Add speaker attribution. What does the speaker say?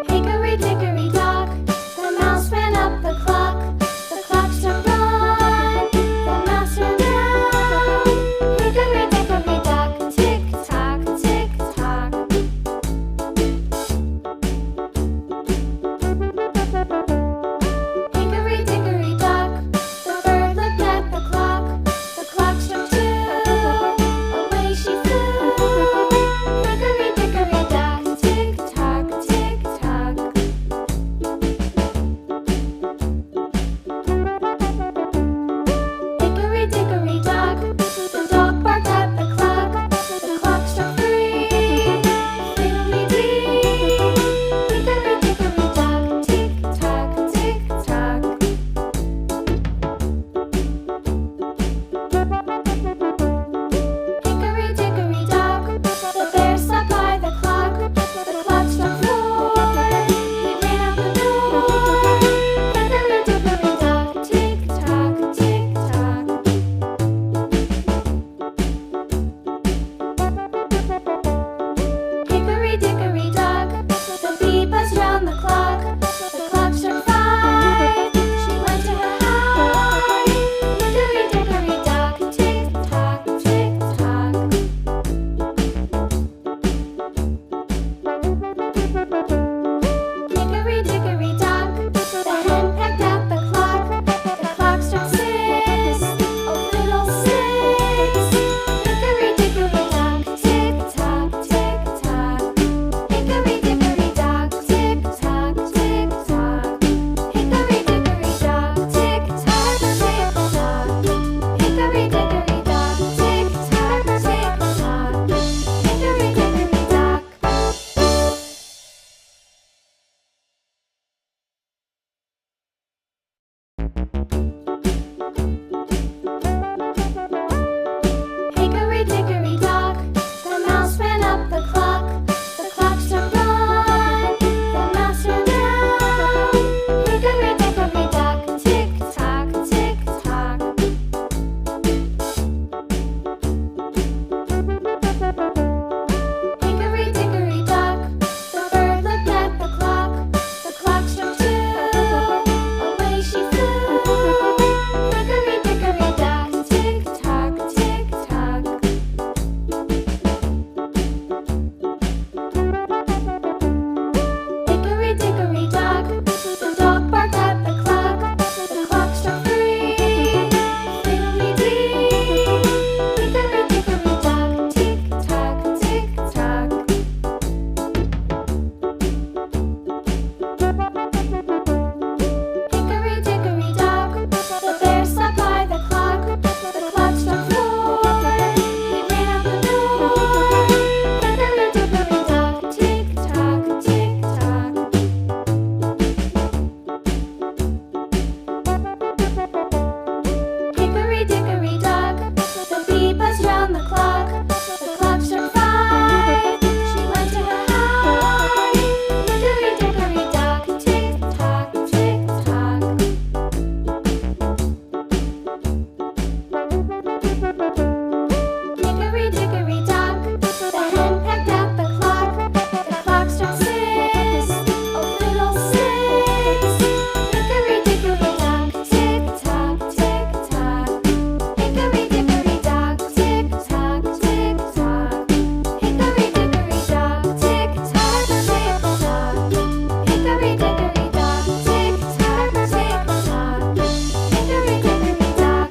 Speaker 1: Hickory dickory dock, the mouse ran up the clock. The clock struck one, the mouse ran down. Hickory dickory dock, tick tock, tick tock. Hickory dickory dock, the bird looked at the clock. The clock struck two, away she flew. Hickory dickory dock, tick tock, tick tock. Hickory dickory dock, the dog barked at the clock. The clock struck three, fiddly-dee. Hickory dickory dock, tick tock, tick tock. Hickory dickory dock, the bear sat by the clock. The clock struck four, he ran out the door. Hickory dickory dock, tick tock, tick tock. Hickory dickory dock, the bee buzzed round the clock. The clock struck five, she went to her hive. Hickory dickory dock, tick tock, tick tock. Hickory dickory dock, the hen pecked at the clock. The clock struck six, oh fiddlesticks. Hickory dickory dock, tick tock, tick tock. Hickory dickory dock, tick tock, tick tock. Hickory dickory dock, tick tock, tick tock. Hickory dickory dock, tick tock, tick tock. Hickory dickory dock. Hickory dickory dock, the mouse ran up the clock. The clock struck one, the mouse ran down. Hickory dickory dock, tick tock, tick tock. Hickory dickory dock, the bird looked at the clock. The clock struck two, away she flew. Hickory dickory dock, tick tock, tick tock. Hickory dickory dock, the dog barked at the clock. The clock struck three, fiddly-dee. Hickory dickory dock, tick tock, tick tock. Hickory dickory dock, the bear sat by the clock. The clock struck four, he ran out the door. Hickory dickory dock, tick tock, tick tock. Hickory dickory dock, the bee buzzed round the clock. The clock struck five, she went to her hive. Hickory dickory dock, tick tock, tick tock. Hickory dickory dock, the hen pecked at the clock. The clock struck six, oh fiddlesticks. Hickory dickory dock, tick tock, tick tock. Hickory dickory dock, tick tock, tick tock. Hickory dickory dock, tick tock, tick tock. Hickory dickory dock, tick tock, tick tock. Hickory dickory dock.